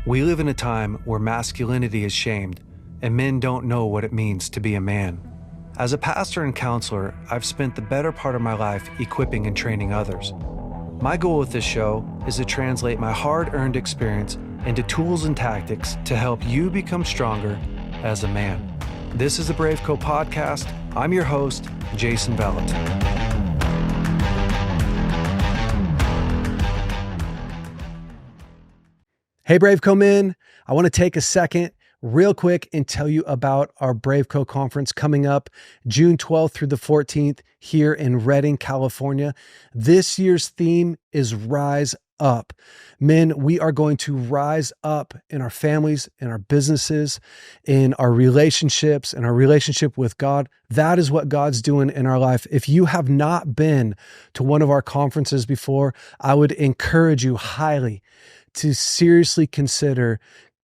We live in a time where masculinity is shamed, and men don't know what it means to be a man. As a pastor and counselor, I've spent the better part of my life equipping and training others. My goal with this show is to translate my hard-earned experience into tools and tactics to help you become stronger as a man. This is the BraveCo podcast. I'm your host, Jason Bellet. Hey, BraveCo men, I want to take a second real quick and tell you about our BraveCo conference coming up June 12th through the 14th here in Redding, California. This year's theme is Rise Up. Men, we are going to rise up in our families, in our businesses, in our relationships, in our relationship with God. That is what God's doing in our life. If you have not been to one of our conferences before, I would encourage you highly to seriously consider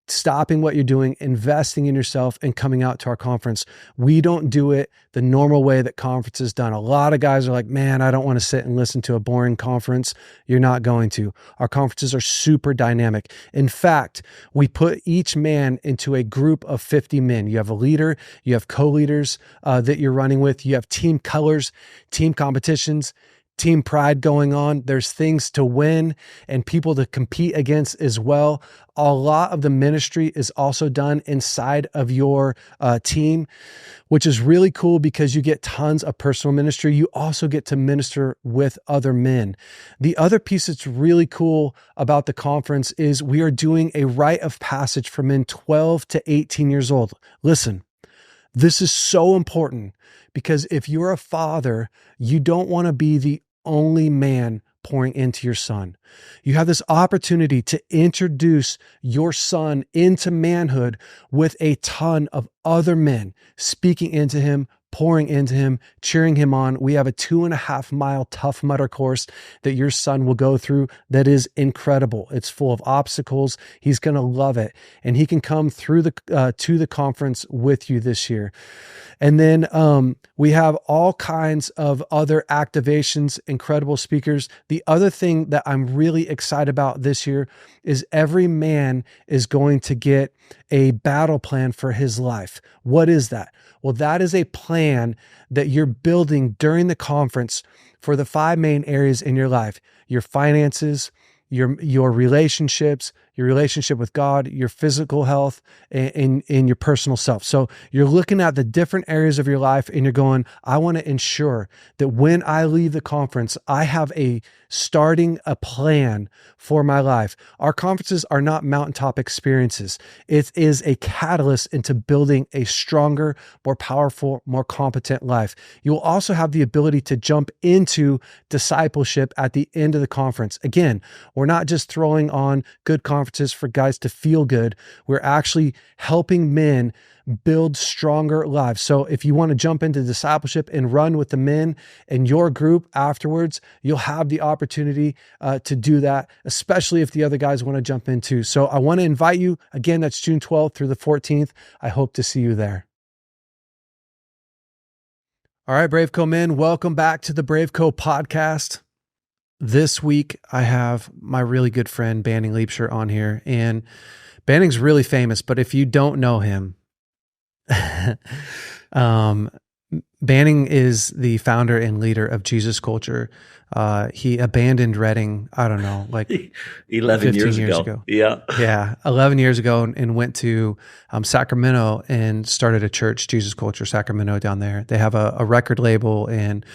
stopping what you're doing, investing in yourself, and coming out to our conference. We don't do it the normal way that conference is done. A lot of guys are like, man, I don't want to sit and listen to a boring conference. You're not going to. Our conferences are super dynamic. In fact, we put each man into a group of 50 men. You have a leader, you have co-leaders that you're running with, you have team colors, team competitions, team pride going on. There's things to win and people to compete against as well. A lot of the ministry is also done inside of your team, which is really cool because you get tons of personal ministry. You also get to minister with other men. The other piece that's really cool about the conference is we are doing a rite of passage for men 12 to 18 years old. Listen, this is so important because if you're a father, you don't want to be the only man pouring into your son. You have this opportunity to introduce your son into manhood with a ton of other men speaking into him, pouring into him, cheering him on. We have a 2.5 mile Tough Mudder course that your son will go through that is incredible. It's full of obstacles. He's going to love it. And he can come through to the conference with you this year. And then we have all kinds of other activations, incredible speakers. The other thing that I'm really excited about this year is every man is going to get a battle plan for his life. What is that? Well, that is a plan that you're building during the conference for the 5 main areas in your life: your finances, your relationships, your relationship with God, your physical health, and your personal self. So you're looking at the different areas of your life and you're going, I want to ensure that when I leave the conference, I have a plan for my life. Our conferences are not mountaintop experiences. It is a catalyst into building a stronger, more powerful, more competent life. You will also have the ability to jump into discipleship at the end of the conference. Again, we're not just throwing on good conferences for guys to feel good. We're actually helping men build stronger lives. So if you want to jump into discipleship and run with the men in your group afterwards, you'll have the opportunity to do that, especially if the other guys want to jump in too. So I want to invite you. Again, that's June 12th through the 14th. I hope to see you there. All right, BraveCo men, welcome back to the BraveCo podcast. This week, I have my really good friend, Banning Liebscher, on here. And Banning's really famous, but if you don't know him, Banning is the founder and leader of Jesus Culture. He abandoned Redding, I don't know, like 11 years ago. Yeah, 11 years ago, and went to Sacramento and started a church, Jesus Culture Sacramento, down there. They have a record label and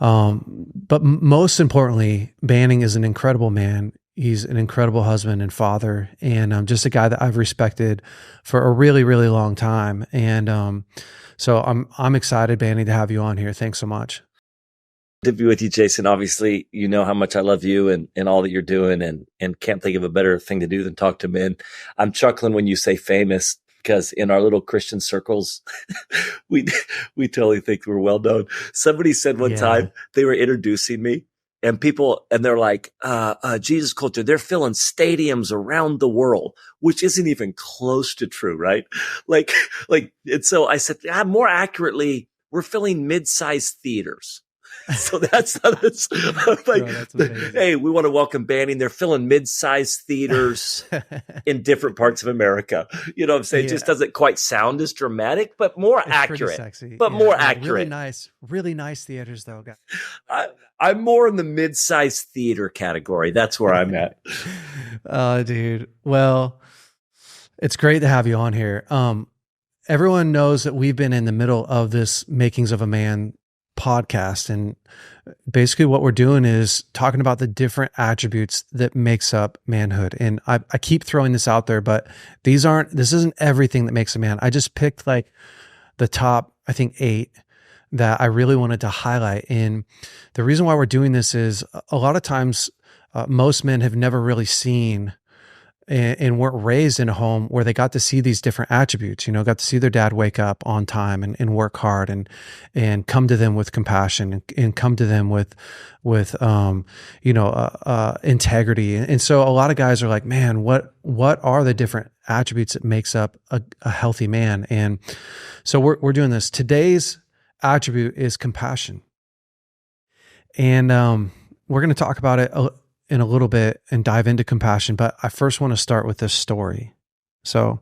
but most importantly, Banning is an incredible man. He's an incredible husband and father, and just a guy that I've respected for a really, really long time. And so I'm excited, Banning, to have you on here. Thanks so much. To be with you, Jason. Obviously, you know how much I love you and all that you're doing, and can't think of a better thing to do than talk to men. I'm chuckling when you say famous, because in our little Christian circles, we totally think we're well known. Somebody said one time they were introducing me, and they're like, Jesus Culture, they're filling stadiums around the world, which isn't even close to true, right? And so I said, more accurately, we're filling mid-sized theaters. So that's like, Bro, that's amazing. hey, we want to welcome Banning. They're filling mid-sized theaters in different parts of America. You know what I'm saying? It just doesn't quite sound as dramatic, but more it's accurate. pretty sexy. But more accurate. Really nice theaters though, guys. I'm more in the mid-sized theater category. That's where I'm at. Oh, dude. Well, it's great to have you on here. Everyone knows that we've been in the middle of this Makings of a Man podcast, and basically what we're doing is talking about the different attributes that makes up manhood. And I keep throwing this out there, but this isn't everything that makes a man. I just picked like the top, I think 8 that I really wanted to highlight. And the reason why we're doing this is a lot of times most men have never really seen and weren't raised in a home where they got to see these different attributes, got to see their dad wake up on time and work hard and come to them with compassion and come to them with integrity. And so a lot of guys are like, man, what are the different attributes that makes up a healthy man? And so we're doing this. Today's attribute is compassion. And we're going to talk about it in a little bit and dive into compassion, but I first want to start with this story. So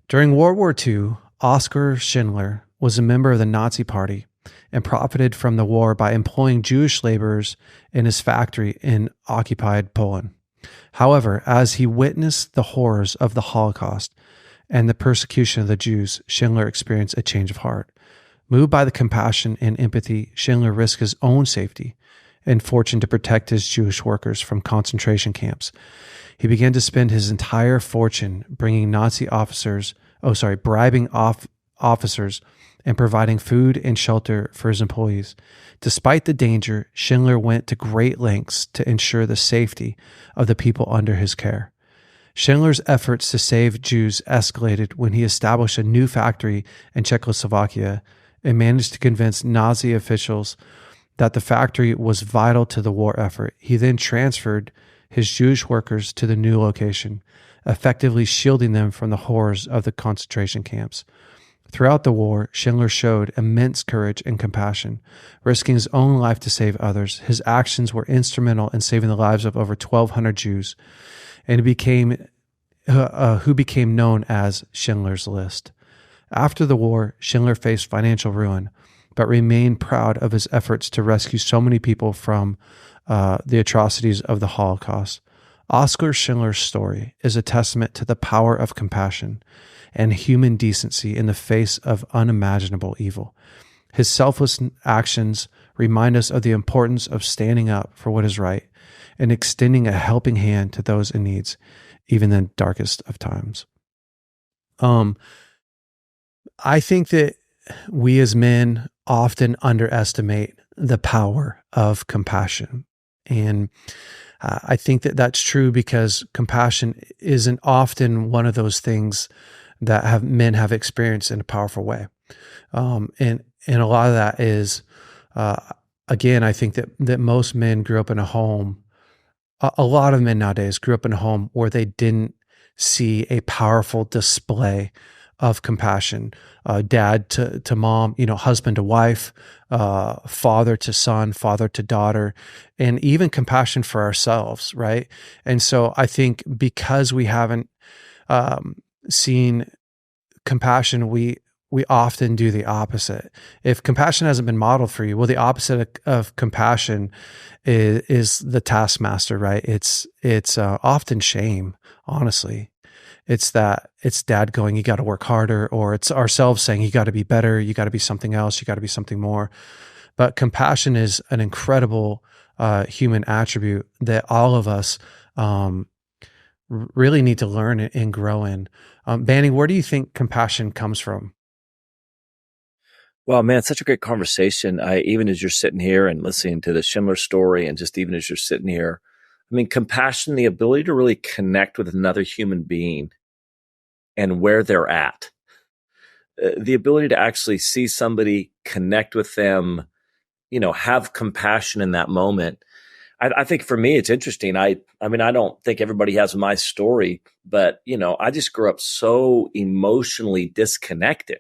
during World War II, Oskar Schindler was a member of the Nazi Party and profited from the war by employing Jewish laborers in his factory in occupied Poland. However, as he witnessed the horrors of the Holocaust and the persecution of the Jews, Schindler experienced a change of heart. Moved by the compassion and empathy, Schindler risked his own safety and fortune to protect his Jewish workers from concentration camps. He began to spend his entire fortune bribing officers and providing food and shelter for his employees. Despite the danger, Schindler went to great lengths to ensure the safety of the people under his care. Schindler's efforts to save Jews escalated when he established a new factory in Czechoslovakia and managed to convince Nazi officials that the factory was vital to the war effort. He then transferred his Jewish workers to the new location, effectively shielding them from the horrors of the concentration camps. Throughout the war, Schindler showed immense courage and compassion, risking his own life to save others. His actions were instrumental in saving the lives of over 1,200 Jews, and who became known as Schindler's List. After the war, Schindler faced financial ruin, but remained proud of his efforts to rescue so many people from the atrocities of the Holocaust. Oskar Schindler's story is a testament to the power of compassion and human decency in the face of unimaginable evil. His selfless actions remind us of the importance of standing up for what is right and extending a helping hand to those in need, even in the darkest of times. I think that we as men often underestimate the power of compassion. And I think that that's true because compassion isn't often one of those things that men have experienced in a powerful way. And a lot of that is, again, I think that most men grew up in a home, a lot of men nowadays grew up in a home where they didn't see a powerful display of compassion, dad to mom, husband to wife, father to son, father to daughter, and even compassion for ourselves, right? And so I think because we haven't seen compassion, we often do the opposite. If compassion hasn't been modeled for you, well, the opposite of compassion is the taskmaster, right? It's often shame, honestly. It's dad going, you got to work harder, or it's ourselves saying, you got to be better, you got to be something else, you got to be something more. But compassion is an incredible human attribute that all of us really need to learn and grow in. Banning, where do you think compassion comes from? Well, man, such a great conversation. Even as you're sitting here and listening to the Schindler story, and just even as you're sitting here, I mean, compassion, the ability to really connect with another human being and where they're at, the ability to actually see somebody, connect with them, have compassion in that moment. I think for me, it's interesting. I mean, I don't think everybody has my story, but, I just grew up so emotionally disconnected.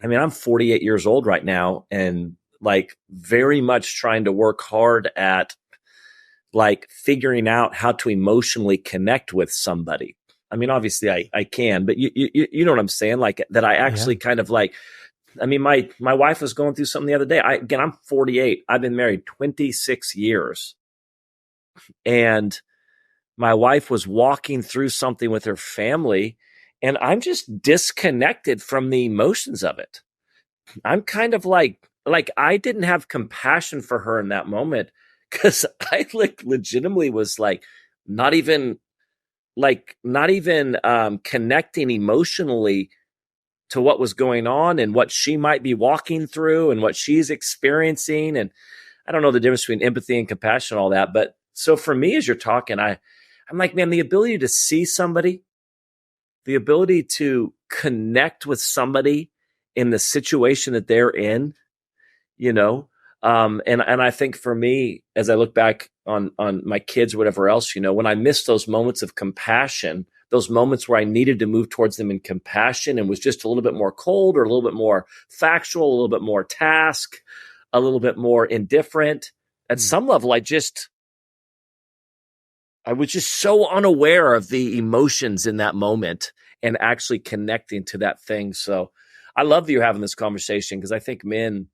I mean, I'm 48 years old right now, and like very much trying to work hard at like figuring out how to emotionally connect with somebody. I mean, obviously I can, but you know what I'm saying? Like that I actually kind of like, I mean, my wife was going through something the other day. I'm 48. I've been married 26 years. And my wife was walking through something with her family, and I'm just disconnected from the emotions of it. I'm kind of like I didn't have compassion for her in that moment because I like legitimately was like not even connecting emotionally to what was going on and what she might be walking through and what she's experiencing. And I don't know the difference between empathy and compassion and all that. But so for me, as you're talking, I'm like, man, the ability to see somebody, the ability to connect with somebody in the situation that they're in, you know, and I think for me, as I look back on my kids or whatever else, you know, when I missed those moments of compassion, those moments where I needed to move towards them in compassion and was just a little bit more cold or a little bit more factual, a little bit more task, a little bit more indifferent. At some level, I was just so unaware of the emotions in that moment and actually connecting to that thing. So I love that you're having this conversation because I think men,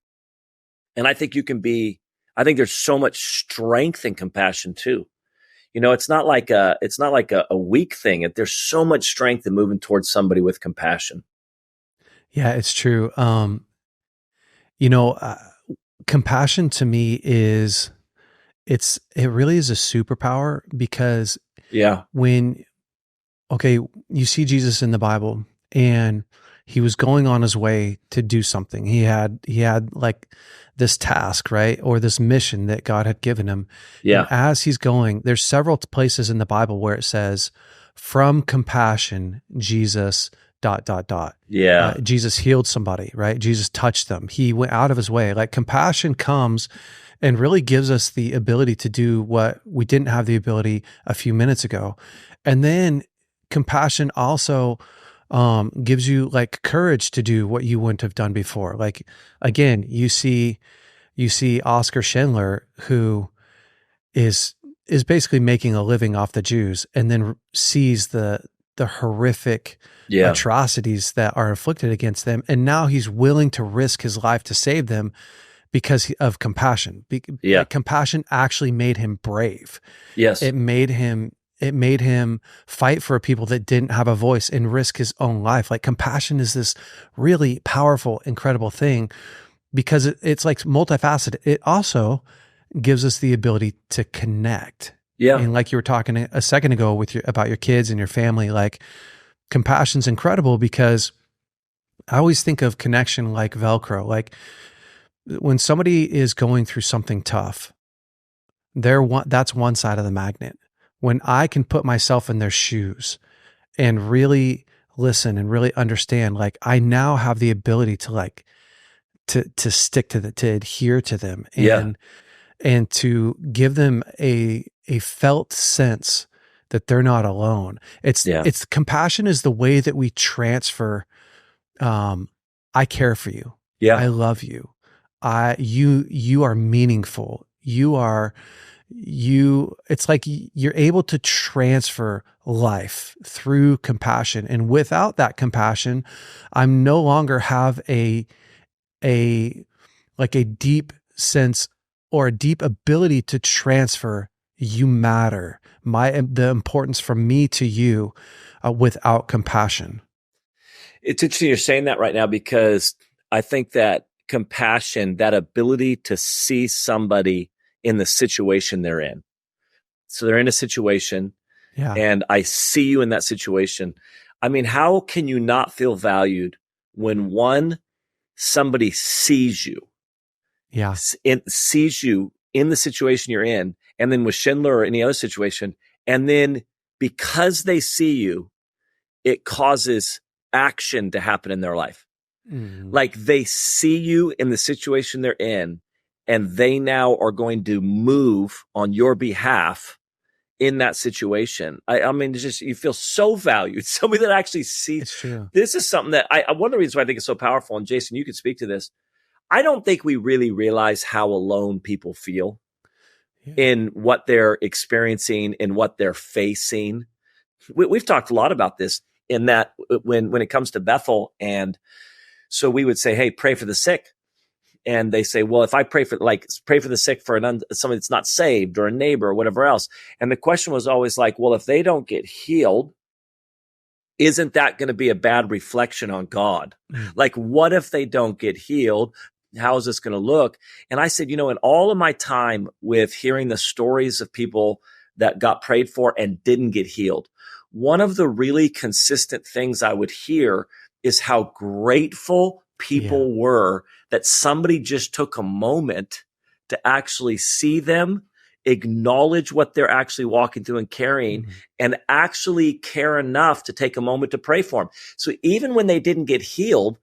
and I think I think there's so much strength in compassion too. You know, it's not like a weak thing. There's so much strength in moving towards somebody with compassion. Yeah, it's true. You know, compassion to me it really is a superpower because Yeah. you see Jesus in the Bible and he was going on his way to do something. He had like this task, right? Or this mission that God had given him. Yeah. And as he's going, there's several places in the Bible where it says, from compassion, Jesus ... Yeah. Jesus healed somebody, right? Jesus touched them. He went out of his way. Like compassion comes and really gives us the ability to do what we didn't have the ability a few minutes ago. And then compassion also gives you like courage to do what you wouldn't have done before. Like, again, you see Oskar Schindler, who is basically making a living off the Jews, and then sees the horrific atrocities that are inflicted against them. And now he's willing to risk his life to save them because of compassion. Like, compassion actually made him brave. Yes. It made him fight for people that didn't have a voice and risk his own life. Like, compassion is this really powerful, incredible thing because it's like multifaceted. It also gives us the ability to connect. Yeah. And like you were talking a second ago about your kids and your family, like compassion's incredible because I always think of connection like Velcro. Like when somebody is going through something tough, that's one side of the magnet. When I can put myself in their shoes and really listen and really understand, like I now have the ability to like, to stick to adhere to them and to give them a felt sense that they're not alone. It's compassion is the way that we transfer. I care for you. Yeah. I love you. You are meaningful. It's like you're able to transfer life through compassion. And without that compassion, I'm no longer have a deep sense or a deep ability to transfer you matter, the importance from me to you, without compassion. It's interesting you're saying that right now because I think that compassion, that ability to see somebody in the situation they're in. So they're in a situation and I see you in that situation. I mean, how can you not feel valued when somebody sees you? Yeah. Sees you in the situation you're in, and then with Schindler or any other situation, and then because they see you, it causes action to happen in their life. Mm. Like they see you in the situation they're in, and they now are going to move on your behalf in that situation. I mean, it's just, you feel so valued. Somebody that actually sees. It's true. This is something that one of the reasons why I think it's so powerful, and Jason, you could speak to this. I don't think we really realize how alone people feel in what they're experiencing, in what they're facing. We've talked a lot about this in that when it comes to Bethel. And so we would say, hey, pray for the sick. And they say, well, if I pray for the sick for somebody that's not saved or a neighbor or whatever else. And the question was always like, well, if they don't get healed, isn't that going to be a bad reflection on God? Like, what if they don't get healed? How is this going to look? And I said, in all of my time with hearing the stories of people that got prayed for and didn't get healed, one of the really consistent things I would hear is how grateful people were that somebody just took a moment to actually see them, acknowledge what they're actually walking through and carrying, and actually care enough to take a moment to pray for them. So even when they didn't get healed,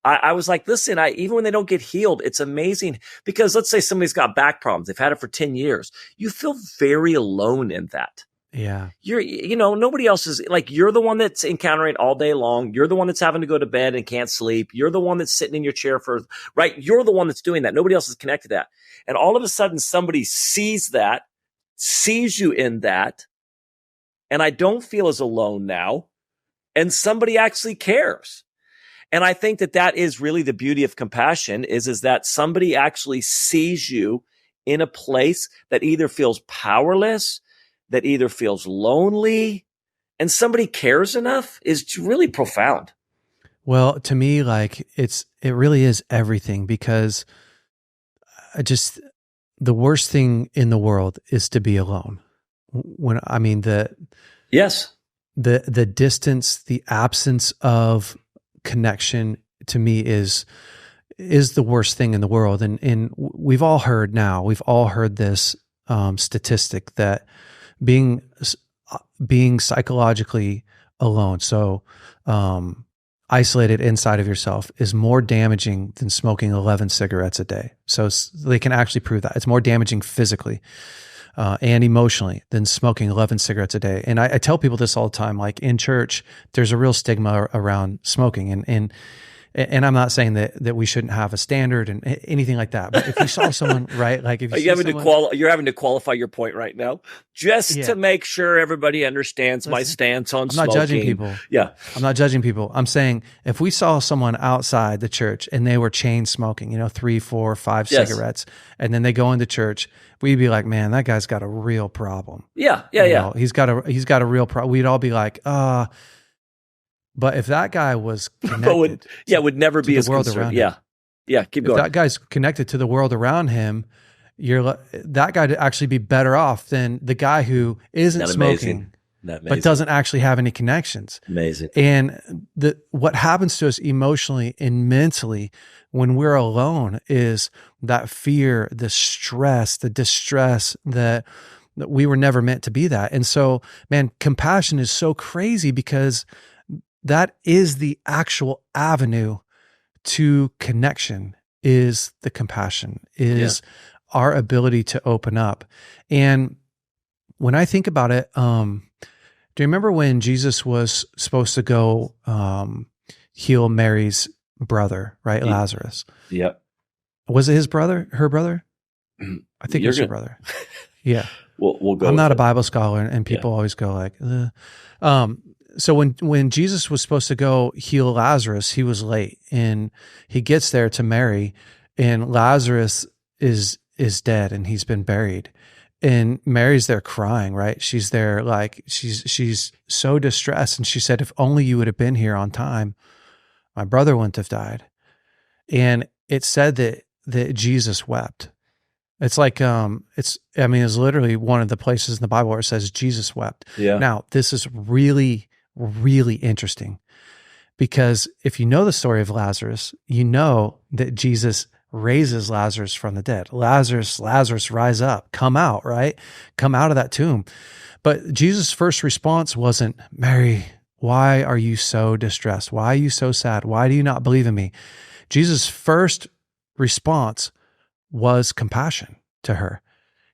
I was like, listen, even when they don't get healed, it's amazing, because let's say somebody's got back problems. They've had it for 10 years. You feel very alone in that. Yeah. Nobody else is like, you're the one that's encountering it all day long. You're the one that's having to go to bed and can't sleep. You're the one that's sitting in your chair right? You're the one that's doing that. Nobody else is connected to that. And all of a sudden somebody sees you in that. And I don't feel as alone now. And somebody actually cares. And I think that is really the beauty of compassion is that somebody actually sees you in a place that either feels powerless, that either feels lonely, and somebody cares enough is really profound. Well, to me, like it really is everything, because the worst thing in the world is to be alone. The distance, the absence of connection to me is the worst thing in the world. And we've all heard this statistic that being psychologically alone, so isolated inside of yourself, is more damaging than smoking 11 cigarettes a day. So they can actually prove that it's more damaging physically and emotionally than smoking 11 cigarettes a day. And I tell people this all the time, like in church, there's a real stigma around smoking, and I'm not saying that we shouldn't have a standard and anything like that. But if you saw someone, right, like if you're having to qualify your point right now, just to make sure everybody understands my stance on smoking. I'm not judging people. Yeah, I'm not judging people. I'm saying if we saw someone outside the church and they were chain smoking, 3, 4, 5 cigarettes, and then they go into church, we'd be like, man, that guy's got a real problem. Yeah. He's got a real problem. We'd all be like, But if that guy was connected, would never be as concerned. Yeah, keep going. If that guy's connected to the world around him, that guy to actually be better off than the guy who isn't smoking, but doesn't actually have any connections. Amazing. And what happens to us emotionally and mentally when we're alone is that fear, the stress, the distress that we were never meant to be that. And so, man, compassion is so crazy because that is the actual avenue to connection, is the compassion, is our ability to open up. And when I think about it, do you remember when Jesus was supposed to go heal Mary's brother, right? Lazarus. Yep. Was it his brother, her brother? I think it was her brother. Yeah. We'll go. I'm not a Bible scholar, and people always go like, so when Jesus was supposed to go heal Lazarus, he was late, and he gets there to Mary, and Lazarus is dead and he's been buried. And Mary's there crying, right? She's there like she's so distressed, and she said, if only you would have been here on time, my brother wouldn't have died. And it said that Jesus wept. It's like it's literally one of the places in the Bible where it says Jesus wept. Yeah. Now, this is really, really interesting, because if you know the story of Lazarus, you know that Jesus raises Lazarus from the dead. Lazarus, rise up, come out, right? Come out of that tomb. But Jesus' first response wasn't, Mary, why are you so distressed? Why are you so sad? Why do you not believe in me? Jesus' first response was compassion to her.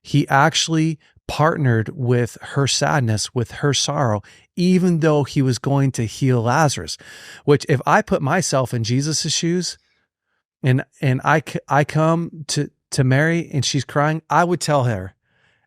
He actually partnered with her sadness, with her sorrow, even though he was going to heal Lazarus, which if I put myself in Jesus' shoes, and I come to Mary and she's crying, I would tell her,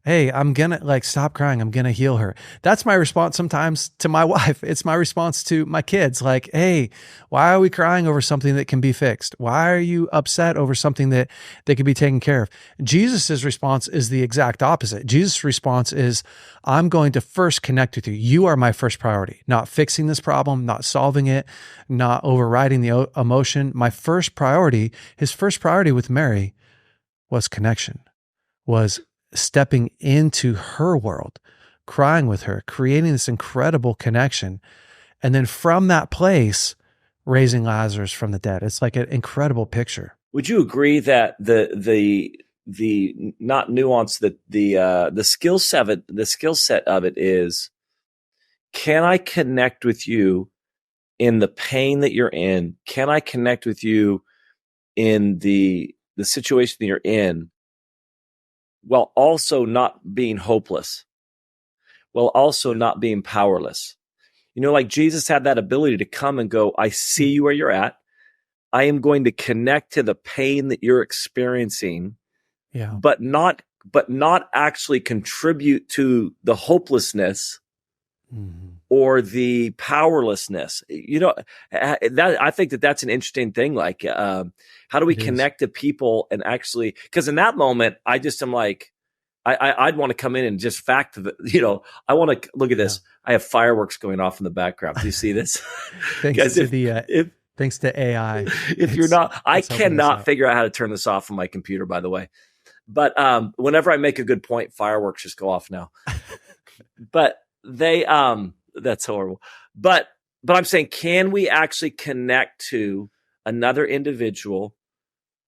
hey, I'm gonna like stop crying. I'm gonna heal her. That's my response sometimes to my wife. It's my response to my kids. Like, hey, why are we crying over something that can be fixed? Why are you upset over something that can be taken care of? Jesus's response is the exact opposite. Jesus' response is, I'm going to first connect with you. You are my first priority, not fixing this problem, not solving it, not overriding the emotion. My first priority, his first priority with Mary was connection, was stepping into her world, crying with her, creating this incredible connection. And then from that place, raising Lazarus from the dead. It's like an incredible picture. Would you agree that the not nuance, the skill set of it is, can I connect with you in the pain that you're in? Can I connect with you in the situation that you're in, while also not being hopeless, while also not being powerless? You know, like Jesus had that ability to come and go, I see you where you're at. I am going to connect to the pain that you're experiencing, but not actually contribute to the hopelessness or the powerlessness. You know, that I think that's an interesting thing. Like, how do we connect to people and actually, because in that moment, I just am like, I'd want to come in and just I want to look at this. I have fireworks going off in the background. Do you see this? Thanks to thanks to AI. If you're not, I cannot figure out how to turn this off on my computer, by the way. But whenever I make a good point, fireworks just go off now. But they, that's horrible. But I'm saying, can we actually connect to another individual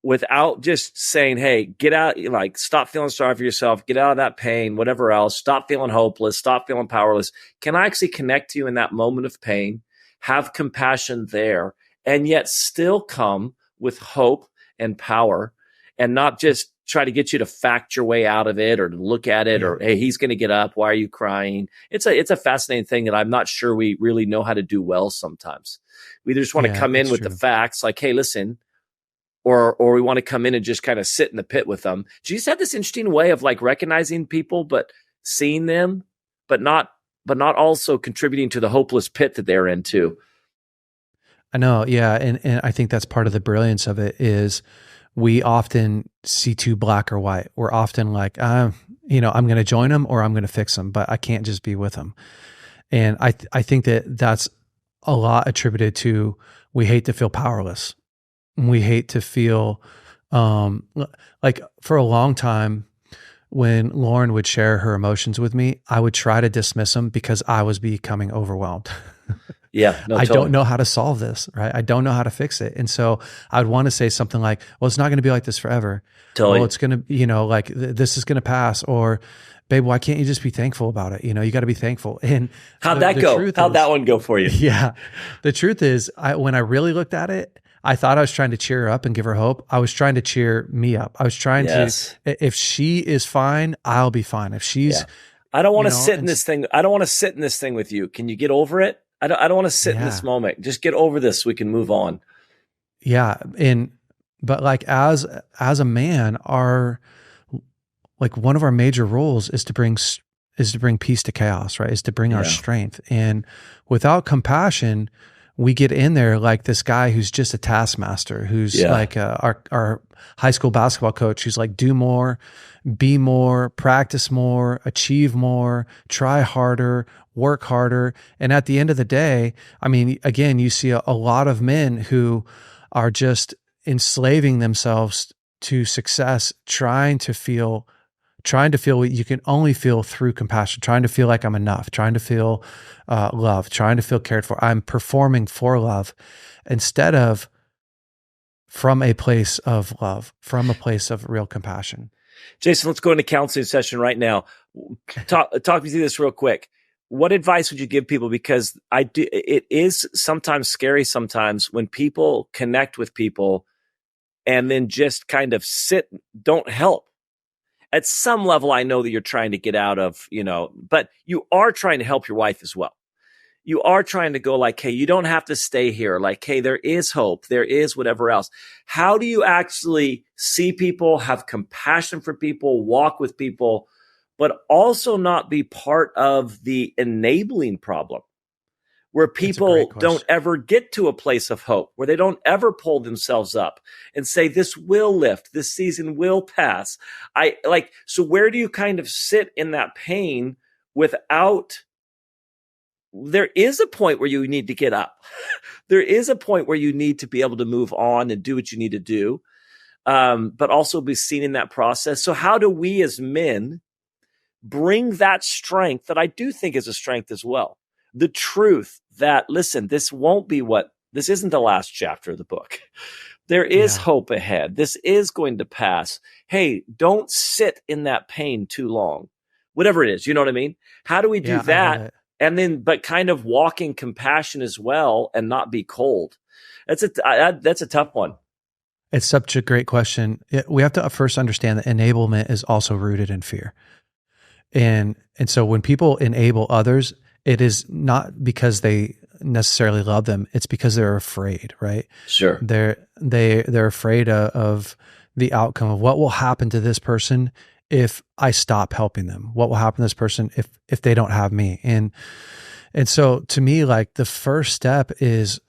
without just saying, hey, get out, like, stop feeling sorry for yourself, get out of that pain, whatever else, stop feeling hopeless, stop feeling powerless? Can I actually connect to you in that moment of pain, have compassion there, and yet still come with hope and power, and not just try to get you to fact your way out of it or to look at it or, hey, he's going to get up. Why are you crying? It's a fascinating thing that I'm not sure we really know how to do well sometimes. We just want to come in with the facts like, hey, listen, or we want to come in and just kind of sit in the pit with them. Jesus had this interesting way of like recognizing people, but seeing them, but not also contributing to the hopeless pit that they're in too. I know. Yeah. And I think that's part of the brilliance of it is we often see too black or white. We're often like, I'm going to join them or I'm going to fix them, but I can't just be with them. And I think that's a lot attributed to, we hate to feel powerless. We hate to feel, like for a long time, when Lauren would share her emotions with me, I would try to dismiss them because I was becoming overwhelmed. Yeah. No, I don't know how to solve this, right? I don't know how to fix it. And so I'd want to say something like, well, it's not going to be like this forever. Totally. Well, it's going to, like this is going to pass, or babe, why can't you just be thankful about it? You got to be thankful. And how'd that go? How'd that one go for you? Yeah. The truth is, when I really looked at it, I thought I was trying to cheer her up and give her hope. I was trying to cheer me up. I was trying to, if she is fine, I'll be fine. If she's, I don't want to sit in this thing. I don't want to sit in this thing with you. Can you get over it? I don't want to sit in this moment. Just get over this so we can move on. Yeah. But like as a man, one of our major roles is to bring peace to chaos, right? Is to bring our strength. And without compassion, we get in there like this guy who's just a taskmaster, who's like our high school basketball coach, who's like, do more, be more, practice more, achieve more, try harder, work harder. And at the end of the day, I mean, again, you see a lot of men who are just enslaving themselves to success, trying to feel what you can only feel through compassion, trying to feel like I'm enough, trying to feel love, trying to feel cared for. I'm performing for love instead of from a place of love, from a place of real compassion. Jason, let's go into counseling session right now. Talk me through this real quick. What advice would you give people? Because it is sometimes scary sometimes when people connect with people and then just kind of don't help. At some level, I know that you're trying to get out of, but you are trying to help your wife as well. you are trying to go like, hey, you don't have to stay here. Like, hey, there is hope. There is whatever else. How do you actually see people, have compassion for people, walk with people, but also not be part of the enabling problem where people don't ever get to a place of hope, where they don't ever pull themselves up and say, this will lift, this season will pass. So where do you kind of sit in that pain without, there is a point where you need to get up. There is a point where you need to be able to move on and do what you need to do, but also be seen in that process. So how do we as men bring that strength that I do think is a strength as well? The truth that, listen, this isn't the last chapter of the book. There is hope ahead. This is going to pass. Hey, don't sit in that pain too long. Whatever it is, you know what I mean? How do we do that? And then, but kind of walk in compassion as well and not be cold. That's a tough one. It's such a great question. We have to first understand that enablement is also rooted in fear. And so when people enable others, it is not because they necessarily love them. It's because they're afraid, right? Sure. They're afraid of the outcome of what will happen to this person if I stop helping them. What will happen to this person if they don't have me? And so to me, like the first step is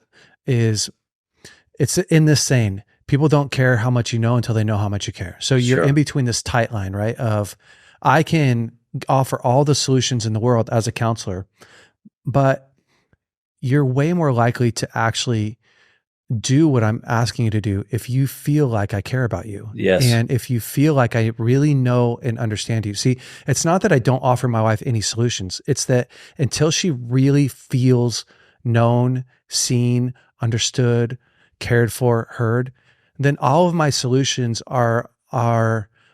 it's in this saying, people don't care how much you know until they know how much you care. So you're in between this tight line, right? Of I can offer all the solutions in the world as a counselor, but you're way more likely to actually do what I'm asking you to do if you feel like I care about you. Yes. And if you feel like I really know and understand you. See, it's not that I don't offer my wife any solutions. It's that until she really feels known, seen, understood, cared for, heard, then all of my solutions are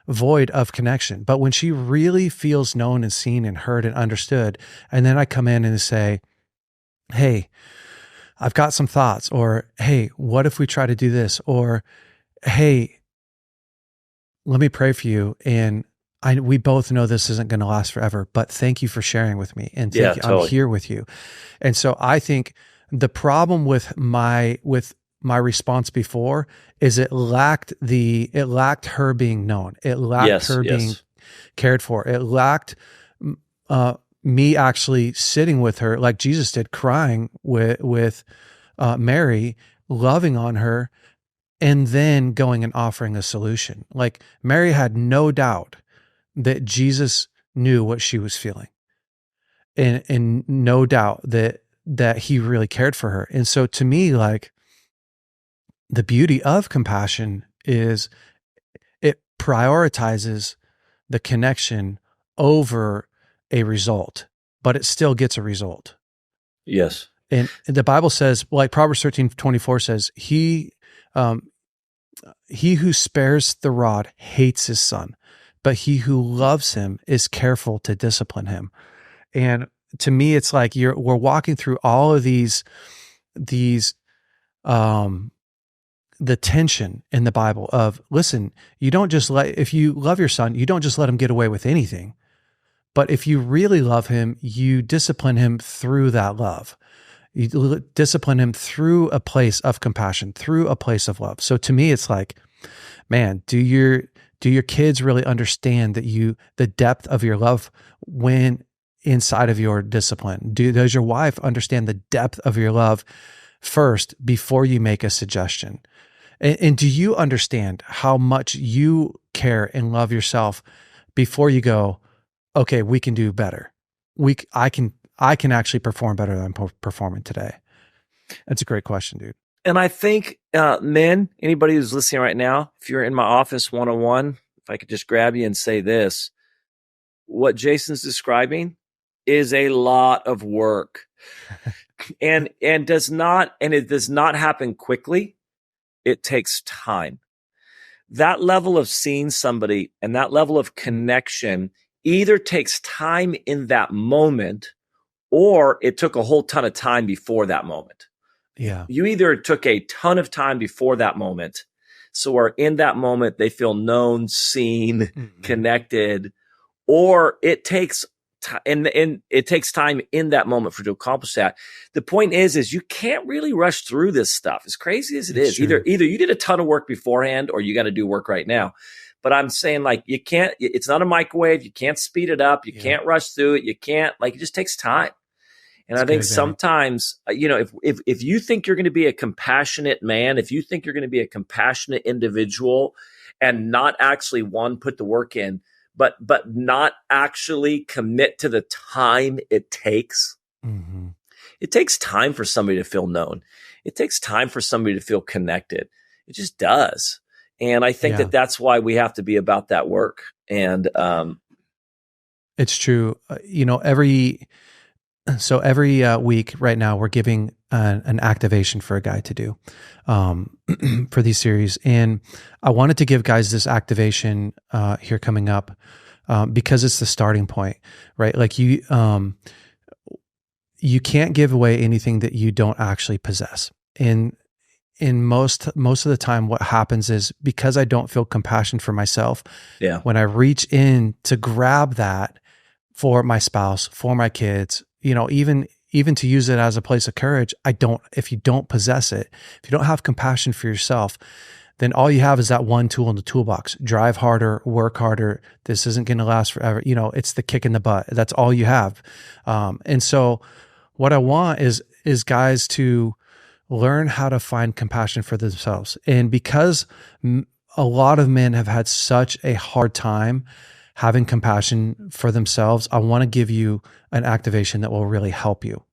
void of connection. But when she really feels known and seen and heard and understood, and then I come in and say, hey, I've got some thoughts, or, hey, what if we try to do this? Or, hey, let me pray for you. And we both know this isn't going to last forever, but thank you for sharing with me. And totally. I'm here with you. And so I think the problem with my response before is it lacked her being known. It lacked her being cared for. It lacked me actually sitting with her like Jesus did, crying with Mary, loving on her, and then going and offering a solution. Like Mary had no doubt that Jesus knew what she was feeling, and no doubt that he really cared for her. And so to me, like, the beauty of compassion is it prioritizes the connection over a result, but it still gets a result. Yes. And the Bible says, like Proverbs 13:24 says, he who spares the rod hates his son, but he who loves him is careful to discipline him. And to me, it's like we're walking through all of these the tension in the Bible of, listen, if you love your son, you don't just let him get away with anything. But if you really love him, you discipline him through that love. You discipline him through a place of compassion, through a place of love. So to me, it's like, man, do your kids really understand the depth of your love when inside of your discipline? Does your wife understand the depth of your love first before you make a suggestion? And do you understand how much you care and love yourself before you go, okay, we can do better. I can actually perform better than I'm performing today. That's a great question, dude. And I think, men, anybody who's listening right now, if you're in my office 101, if I could just grab you and say this, what Jason's describing is a lot of work and it does not happen quickly. It takes time. That level of seeing somebody and that level of connection either takes time in that moment or it took a whole ton of time before that moment. Yeah. You either took a ton of time before that moment, so where in that moment they feel known, seen, connected, or it takes and it takes time in that moment to accomplish that. The point is you can't really rush through this stuff, as crazy as it is. Either you did a ton of work beforehand, or you got to do work right now. But I'm saying, like, you can't. It's not a microwave. You can't speed it up. You can't rush through it. You can't, like, it just takes time. And I think sometimes, if you think you're going to be a compassionate man, if you think you're going to be a compassionate individual, and not actually put the work in, but not actually commit to the time it takes. Mm-hmm. It takes time for somebody to feel known. It takes time for somebody to feel connected. It just does. And I think that's why we have to be about that work. And it's true. Every week right now, we're giving an activation for a guy to do for these series. And I wanted to give guys this activation here coming up because it's the starting point, right? Like you can't give away anything that you don't actually possess. And in most of the time, what happens is, because I don't feel compassion for myself, when I reach in to grab that for my spouse, for my kids, even to use it as a place of courage, if you don't possess it, if you don't have compassion for yourself, then all you have is that one tool in the toolbox. Drive harder, work harder. This isn't going to last forever. It's the kick in the butt. That's all you have. And so what I want is guys to learn how to find compassion for themselves. And because a lot of men have had such a hard time having compassion for themselves, I want to give you an activation that will really help you.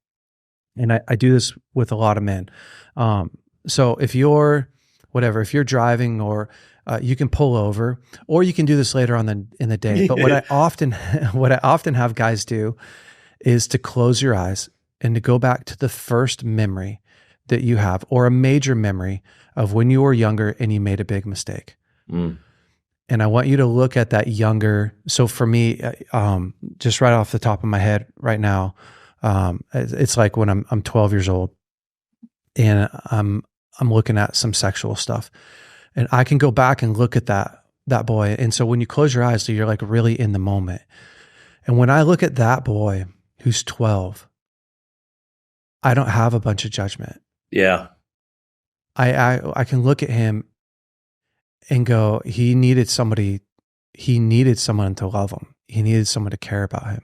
And I do this with a lot of men. So if you're driving, or you can pull over, or you can do this later on in the day. But what I often have guys do is to close your eyes and to go back to the first memory that you have, or a major memory of when you were younger and you made a big mistake. Mm. And I want you to look at that younger. So for me, just right off the top of my head right now, it's like when I'm 12 years old and I'm looking at some sexual stuff, and I can go back and look at that boy. And so when you close your eyes, so you're like really in the moment. And when I look at that boy who's 12, I don't have a bunch of judgment. Yeah. I can look at him and go, he needed someone to love him. He needed someone to care about him.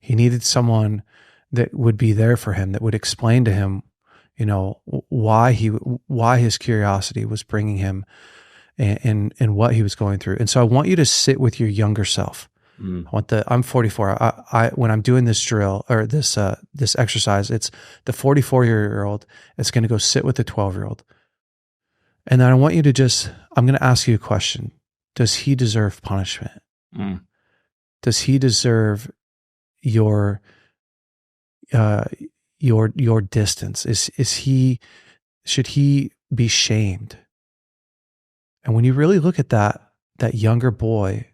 He needed someone that would be there for him, that would explain to him, why his curiosity was bringing him and what he was going through. And so I want you to sit with your younger self. I'm 44. When I'm doing this drill, or this exercise, it's the 44-year-old. It's going to go sit with the 12-year-old. And then I want you to I'm going to ask you a question. Does he deserve punishment? Mm. Does he deserve your distance? Should he be shamed? And when you really look at that younger boy,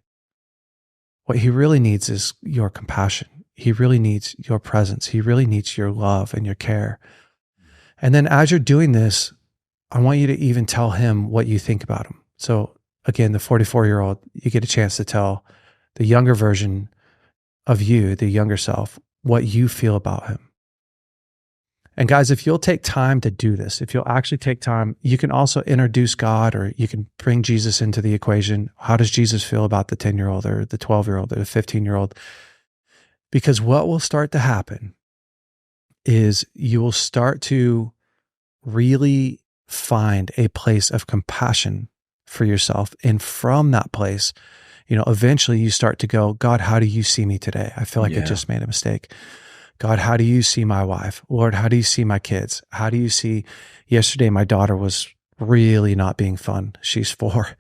what he really needs is your compassion. He really needs your presence. He really needs your love and your care. And then as you're doing this, I want you to even tell him what you think about him. So again, the 44-year-old, you get a chance to tell the younger version of you, the younger self, what you feel about him. And guys, if you'll take time to do this, if you'll actually take time, you can also introduce God, or you can bring Jesus into the equation. How does Jesus feel about the 10-year-old or the 12-year-old or the 15-year-old? Because what will start to happen is you will start to really find a place of compassion for yourself. And from that place, eventually you start to go, God, how do you see me today? I feel like I just made a mistake. God, how do you see my wife? Lord, how do you see my kids? How do you see, yesterday my daughter was really not being fun. She's 4.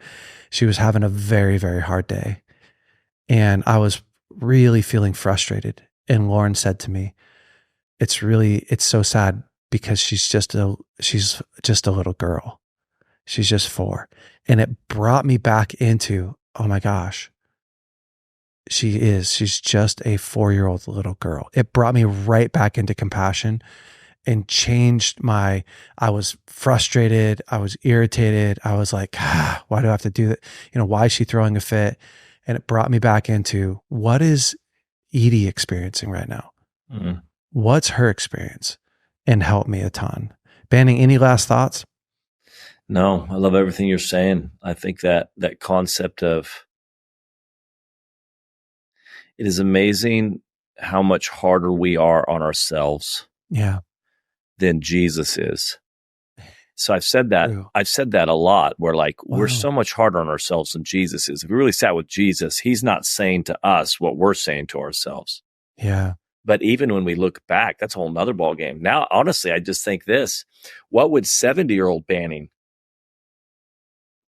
She was having a very, very hard day. And I was really feeling frustrated. And Lauren said to me, it's so sad because she's just a little girl. She's just 4. And it brought me back into, oh my gosh, she's just a 4-year-old little girl. It brought me right back into compassion and changed I was frustrated. I was irritated. I was like, why do I have to do that? Why is she throwing a fit? And it brought me back into, what is Edie experiencing right now? What's her experience? And help me a ton. Banning, any last thoughts? No, I love everything you're saying. I think that concept of, it is amazing how much harder we are on ourselves than Jesus is. So I've said that. True. I've said that a lot, where like, we're so much harder on ourselves than Jesus is. If we really sat with Jesus, he's not saying to us what we're saying to ourselves. Yeah. But even when we look back, that's a whole nother ball game. Now, honestly, I just think this: what would 70-year-old Banning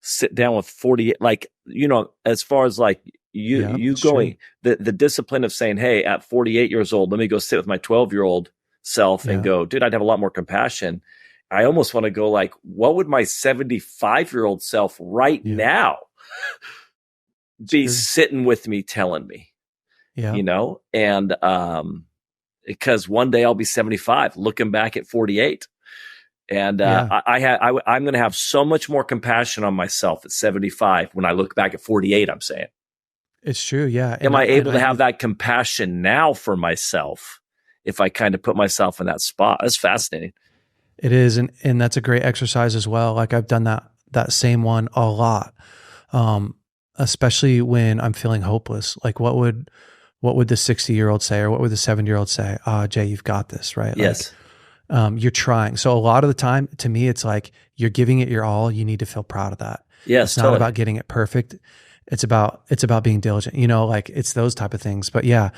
sit down with 48? Like, you know, as far as like you going, the discipline of saying, hey, at 48 years old, let me go sit with my 12-year-old self and go, dude, I'd have a lot more compassion. I almost want to go like, what would my 75-year-old self now be sitting with me telling me? You know, and because one day I'll be 75, looking back at 48, and I'm going to have so much more compassion on myself at 75 when I look back at 48. I'm saying it's true. Yeah. Am I able to have that compassion now for myself if I kind of put myself in that spot? That's fascinating. It is, and that's a great exercise as well. Like I've done that same one a lot, especially when I'm feeling hopeless. Like what would the 60-year-old say, or what would the 70-year-old say? Jay, you've got this, right? Yes. Like, you're trying. So a lot of the time, to me, it's like you're giving it your all. You need to feel proud of that. Yes, it's not about getting it perfect. It's about being diligent. You know, like it's those type of things. But yeah,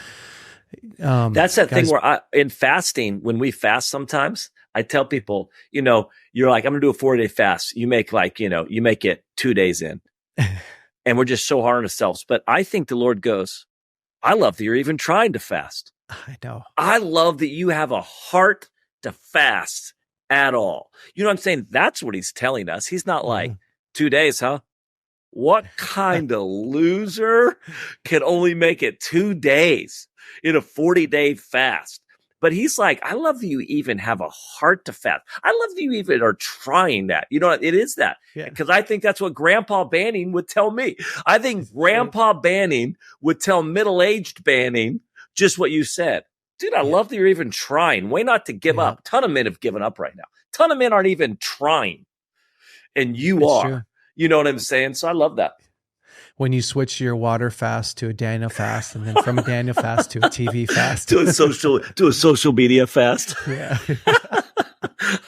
that's that thing where in fasting, when we fast, sometimes I tell people, you know, you're like, I'm gonna do a 4-day fast. You make like, you know, you make it 2 days in, and we're just so hard on ourselves. But I think the Lord goes, I love that you're even trying to fast. I know. I love that you have a heart to fast at all. You know what I'm saying? That's what he's telling us. He's not like 2 days, huh? What kind of loser can only make it 2 days in a 40-day fast? But he's like, I love that you even have a heart to fast. I love that you even are trying that. You know, it is that. Because I think that's what Grandpa Banning would tell me. I think Grandpa Banning would tell middle-aged Banning just what you said. Dude, I love that you're even trying. Way not to give up. Ton of men have given up right now. Ton of men aren't even trying. And you are. True. You know what I'm saying? So I love that. When you switch your water fast to a Daniel fast, and then from a Daniel fast to a TV fast, to a social media fast. Yeah.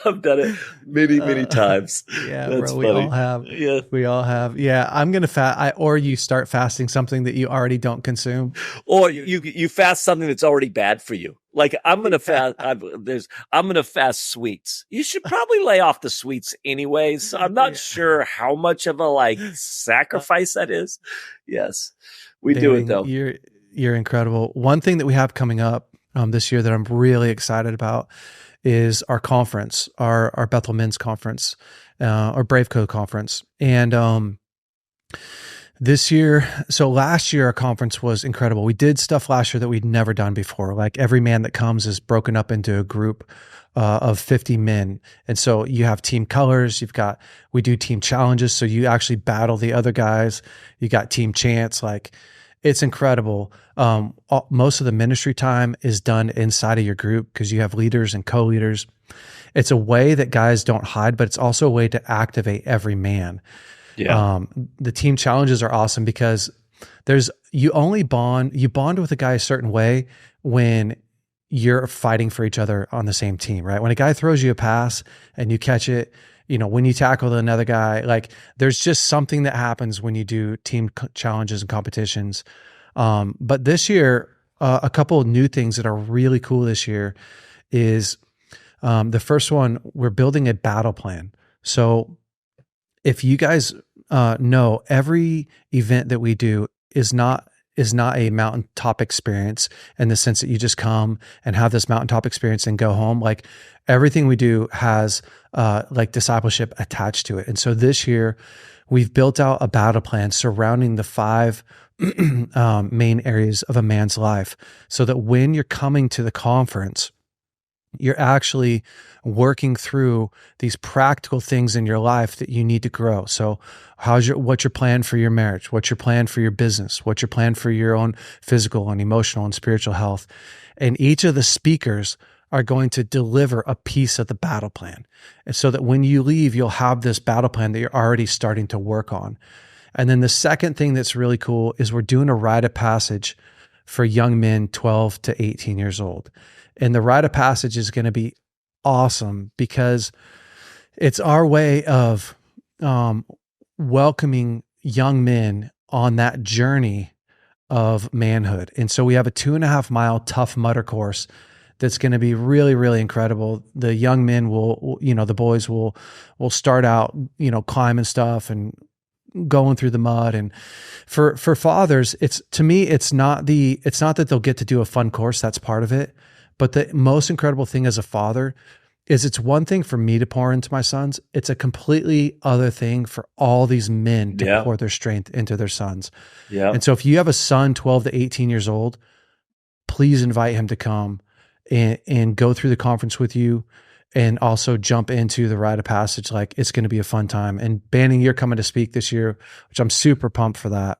I've done it many times. Yeah, that's bro, we all have. Yeah, we all have. Yeah, I'm gonna fast. Or you start fasting something that you already don't consume, or you fast something that's already bad for you. Like I'm gonna fast. I'm gonna fast sweets. You should probably lay off the sweets anyways. So I'm not sure how much of a sacrifice that is. Yes, we do it though. You're incredible. One thing that we have coming up this year that I'm really excited about is our conference, our Bethel Men's Conference, our BraveCo conference. And this year, so last year, our conference was incredible. We did stuff last year that we'd never done before. Like every man that comes is broken up into a group of 50 men. And so you have team colors, we do team challenges. So you actually battle the other guys. You got team chants, it's incredible. Most of the ministry time is done inside of your group because you have leaders and co-leaders. It's a way that guys don't hide, but it's also a way to activate every man. Yeah. The team challenges are awesome because you bond with a guy a certain way when you're fighting for each other on the same team, right? When a guy throws you a pass and you catch it, when you tackle another guy, there's just something that happens when you do team challenges and competitions. But this year, a couple of new things that are really cool this year is the first one, we're building a battle plan. So if you guys know, every event that we do is not a mountaintop experience in the sense that you just come and have this mountaintop experience and go home. Everything we do has discipleship attached to it. And so this year we've built out a battle plan surrounding the 5 main areas of a man's life so that when you're coming to the conference, You're actually working through these practical things in your life that you need to grow. So what's your plan for your marriage? What's your plan for your business? What's your plan for your own physical and emotional and spiritual health? And each of the speakers are going to deliver a piece of the battle plan. And so that when you leave, you'll have this battle plan that you're already starting to work on. And then the second thing that's really cool is we're doing a rite of passage for young men 12 to 18 years old. And the rite of passage is going to be awesome because it's our way of welcoming young men on that journey of manhood. And so we have a 2.5 mile Tough Mudder course that's going to be really, really incredible. The young men will, the boys will start out, climbing stuff and going through the mud. And for fathers, it's not that they'll get to do a fun course. That's part of it. But the most incredible thing as a father is it's one thing for me to pour into my sons. It's a completely other thing for all these men to pour their strength into their sons. Yeah. And so if you have a son, 12 to 18 years old, please invite him to come and go through the conference with you and also jump into the rite of passage. Like, it's going to be a fun time. And Banning, you're coming to speak this year, which I'm super pumped for that.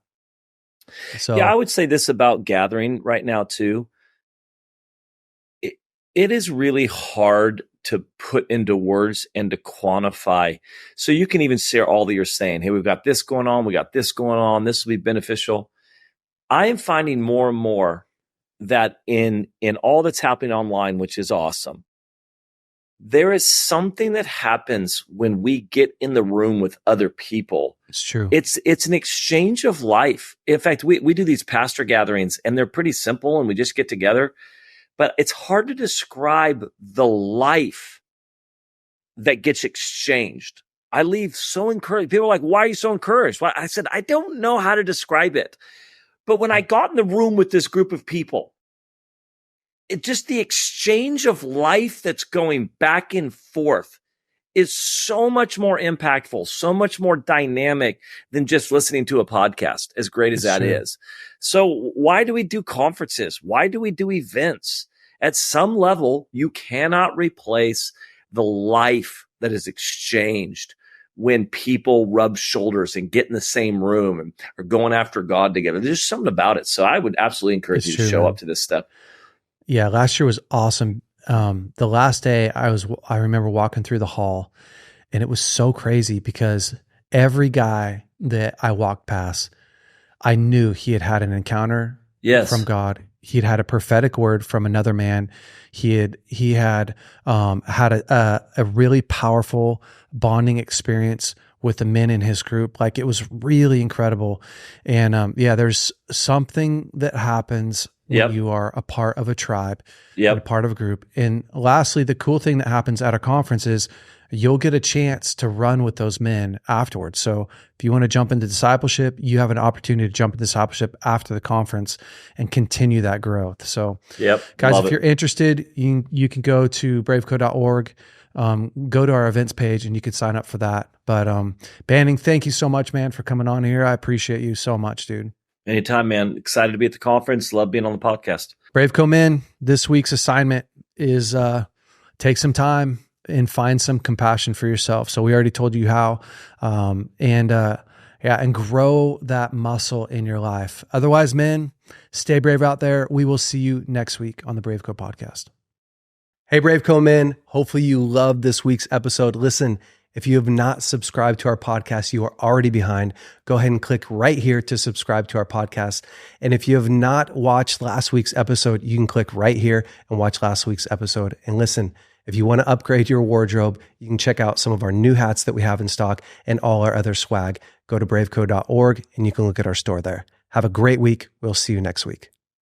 So yeah, I would say this about gathering right now too. It is really hard to put into words and to quantify. So you can even share all that you're saying. Hey, we've got this going on. We got this going on. This will be beneficial. I am finding more and more that in all that's happening online, which is awesome, there is something that happens when we get in the room with other people. It's true. It's an exchange of life. In fact, we do these pastor gatherings and they're pretty simple and we just get together. But it's hard to describe the life that gets exchanged. I leave so encouraged. People are like, why are you so encouraged? Well, I said, I don't know how to describe it. But when I got in the room with this group of people, it just the exchange of life that's going back and forth is so much more impactful, so much more dynamic than just listening to a podcast, as great as that is. So why do we do conferences? Why do we do events? At some level, you cannot replace the life that is exchanged when people rub shoulders and get in the same room and are going after God together. There's something about it. So I would absolutely encourage you to show up to this stuff. Yeah, last year was awesome. The last day I remember walking through the hall, and it was so crazy because every guy that I walked past, I knew he had an encounter from God. He'd had a prophetic word from another man. He had had a really powerful bonding experience with the men in his group. Like, it was really incredible. And there's something that happens when you are a part of a tribe, and a part of a group. And lastly, the cool thing that happens at a conference is you'll get a chance to run with those men afterwards. So if you want to jump into discipleship, you have an opportunity to jump into discipleship after the conference and continue that growth. So guys, if you're interested, you can go to braveco.org, go to our events page, and you can sign up for that. But Banning, thank you so much, man, for coming on here. I appreciate you so much, dude. Anytime, man. Excited to be at the conference. Love being on the podcast. BraveCo men, this week's assignment is take some time and find some compassion for yourself. So we already told you how, and grow that muscle in your life. Otherwise, men, stay brave out there. We will see you next week on the BraveCo podcast. Hey, BraveCo men, hopefully you loved this week's episode. Listen, if you have not subscribed to our podcast, you are already behind. Go ahead and click right here to subscribe to our podcast. And if you have not watched last week's episode, you can click right here and watch last week's episode. And listen, if you want to upgrade your wardrobe, you can check out some of our new hats that we have in stock and all our other swag. Go to braveco.org and you can look at our store there. Have a great week. We'll see you next week.